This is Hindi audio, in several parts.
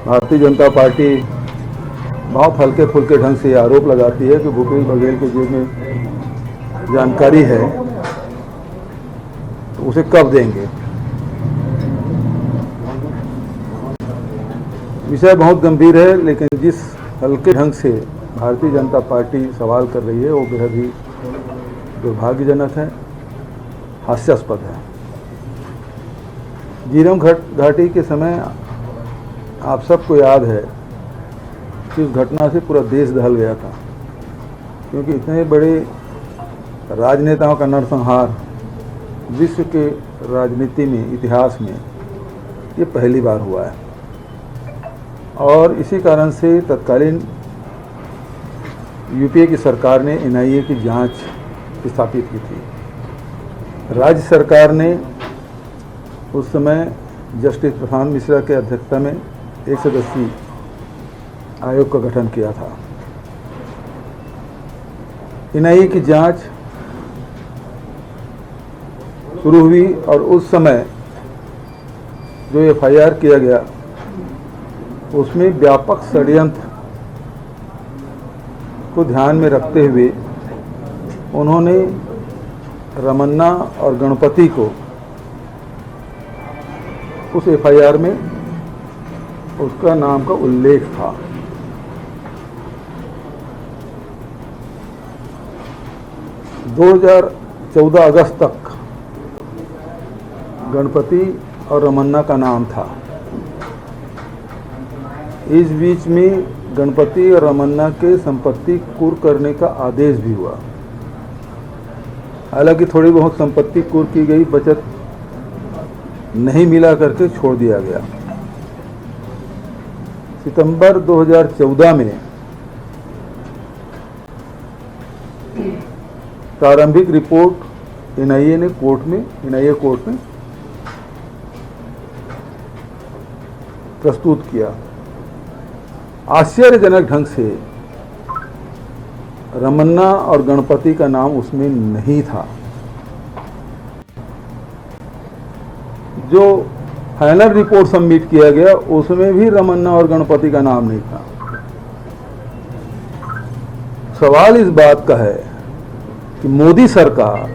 भारतीय जनता पार्टी बहुत हल्के फुल्के ढंग से आरोप लगाती है कि भूपेश बघेल के जेब में जानकारी है, तो उसे कब देंगे। विषय बहुत गंभीर है, लेकिन जिस हल्के ढंग से भारतीय जनता पार्टी सवाल कर रही है वो बेहद ही दुर्भाग्यजनक है, हास्यास्पद है। झीरम घाटी के समय आप सबको याद है कि उस घटना से पूरा देश दहल गया था, क्योंकि इतने बड़े राजनेताओं का नरसंहार विश्व के राजनीति में, इतिहास में ये पहली बार हुआ है। और इसी कारण से तत्कालीन यूपीए की सरकार ने एनआईए की जांच स्थापित की थी। राज्य सरकार ने उस समय जस्टिस प्रशांत मिश्रा के अध्यक्षता में एक सदस्यीय आयोग का गठन किया था। एनआईए की जांच शुरू हुई और उस समय जो एफआईआर किया गया उसमें व्यापक षड्यंत्र को ध्यान में रखते हुए उन्होंने रमन्ना और गणपति को उस एफआईआर में उसका नाम का उल्लेख था। दो 2014 अगस्त तक गणपति और रमन्ना का नाम था। इस बीच में गणपति और रमन्ना के संपत्ति कुर्क करने का आदेश भी हुआ। हालांकि थोड़ी बहुत संपत्ति कुर्क की गई, बचत नहीं मिला करके छोड़ दिया गया। सितंबर 2014 में प्रारंभिक रिपोर्ट एनआईए कोर्ट में प्रस्तुत किया। आश्चर्यजनक ढंग से रमन्ना और गणपति का नाम उसमें नहीं था। जो फाइनल रिपोर्ट सबमिट किया गया उसमें भी रमन्ना और गणपति का नाम नहीं था। सवाल इस बात का है कि मोदी सरकार,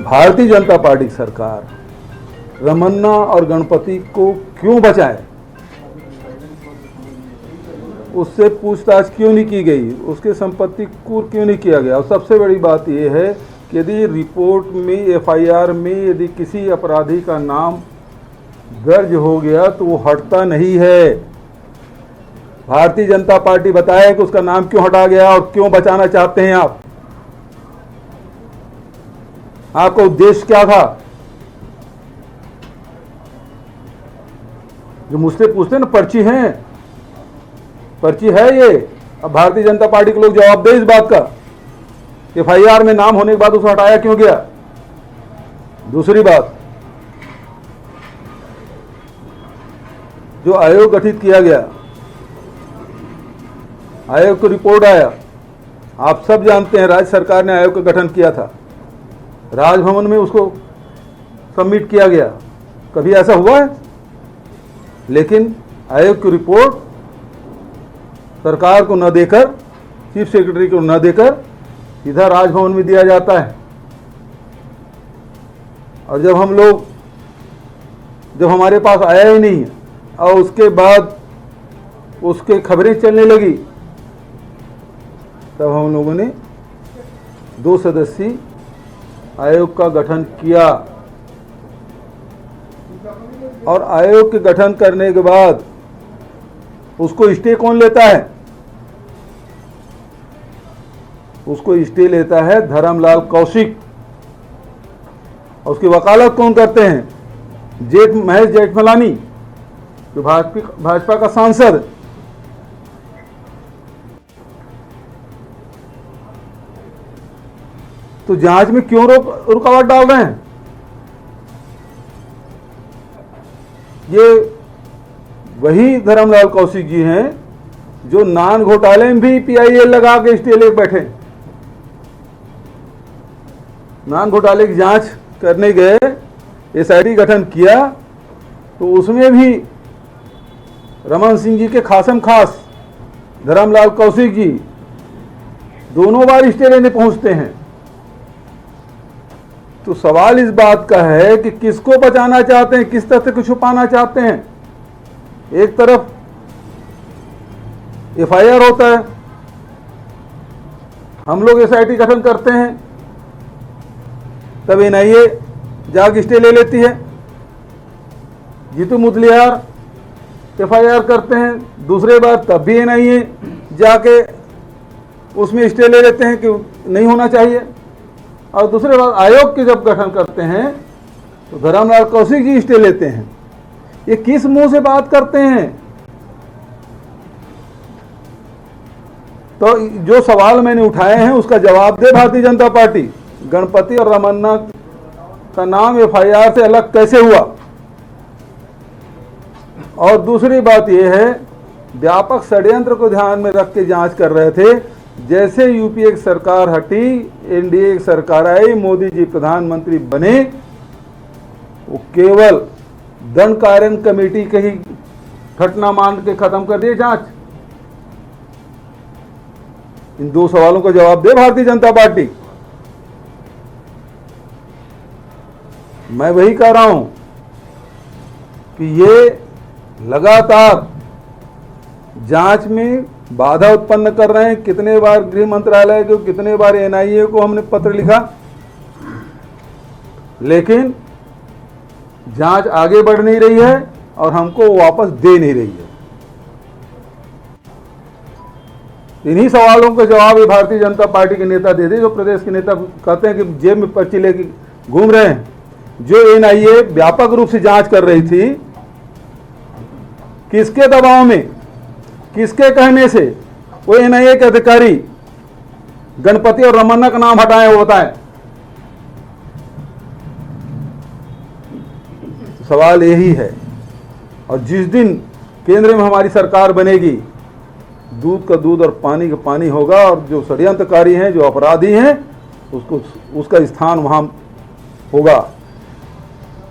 भारतीय जनता पार्टी की सरकार रमन्ना और गणपति को क्यों बचाए, उससे पूछताछ क्यों नहीं की गई, उसके संपत्ति कुर्क क्यों नहीं किया गया। और सबसे बड़ी बात यह है कि यदि रिपोर्ट में, एफआईआर में यदि किसी अपराधी का नाम दर्ज हो गया तो वो हटता नहीं है। भारतीय जनता पार्टी बताए कि उसका नाम क्यों हटा गया और क्यों बचाना चाहते हैं आप। आपका उद्देश्य क्या था? जो मुझसे पूछते हैं ना, पर्ची है ये। अब भारतीय जनता पार्टी के लोग जवाब दे इस बात का, एफआईआर में नाम होने के बाद उसे हटाया क्यों गया। दूसरी बात, जो आयोग गठित किया गया, आयोग को रिपोर्ट आया, आप सब जानते हैं राज्य सरकार ने आयोग का गठन किया था, राजभवन में उसको सबमिट किया गया। कभी ऐसा हुआ है? लेकिन आयोग की रिपोर्ट सरकार को न देकर, चीफ सेक्रेटरी को न देकर सीधा राजभवन में दिया जाता है। और जब हमारे पास आया ही नहीं और उसके बाद उसके खबरें चलने लगी, तब हम लोगों ने 2 सदस्यीय आयोग का गठन किया। और आयोग के गठन करने के बाद उसको स्टे कौन लेता है? उसको स्टे लेता है धर्मलाल कौशिक। और उसकी वकालत कौन करते हैं? महेश जेठमलानी, जो भाजपा का सांसद। तो जांच में क्यों रुकावट डाल रहे हैं? ये वही धर्मलाल कौशिक जी हैं जो नान घोटाले में भी पीआईएल लगा के स्टे ले बैठे। नान घोटाले की जांच करने गए, एसआईटी गठन किया, तो उसमें भी रमन सिंह जी के खासम खास धर्मलाल कौशिक जी दोनों बार स्टे लेने पहुंचते हैं। तो सवाल इस बात का है कि किसको बचाना चाहते हैं, किस तथ्य को छुपाना चाहते हैं। एक तरफ एफआईआर होता है, हम लोग एसआईटी गठन करते हैं, तब एनआईए जाग स्टे ले लेती है। जीतू मुदलियार एफआईआर करते हैं, दूसरे बार तब भी एनआईए जाके उसमें स्टे ले लेते हैं कि नहीं होना चाहिए। और दूसरे बार आयोग के जब गठन करते हैं तो धर्मलाल कौशिक जी स्टे लेते हैं। ये किस मुंह से बात करते हैं? तो जो सवाल मैंने उठाए हैं उसका जवाब दे भारतीय जनता पार्टी। गणपति और रमन्ना का नाम एफआईआर से अलग कैसे हुआ? और दूसरी बात यह है, व्यापक षड्यंत्र को ध्यान में रख के जांच कर रहे थे। जैसे यूपीए की सरकार हटी, एनडीए की सरकार आई, मोदी जी प्रधानमंत्री बने, वो केवल दंड कार्य कमेटी के ही घटना मान के खत्म कर दिए जांच। इन दो सवालों का जवाब दे भारतीय जनता पार्टी। मैं वही कह रहा हूं कि ये लगातार जांच में बाधा उत्पन्न कर रहे हैं। कितने बार गृह मंत्रालय को, कितने बार एनआईए को हमने पत्र लिखा, लेकिन जांच आगे बढ़ नहीं रही है और हमको वापस दे नहीं रही है। इन्हीं सवालों के जवाब ये भारतीय जनता पार्टी के नेता दे दे, जो प्रदेश के नेता कहते हैं कि जेब में पर्ची लेके घूम रहे हैं। जो एनआईए व्यापक रूप से जांच कर रही थी, किसके दबाव में, किसके कहने से वो एनआईए के अधिकारी गणपति और रमन्ना का नाम हटाए, वो बताएं। सवाल यही है। और जिस दिन केंद्र में हमारी सरकार बनेगी, दूध का दूध और पानी का पानी होगा, और जो षड्यंत्रकारी हैं, जो अपराधी हैं, उसका स्थान वहां होगा।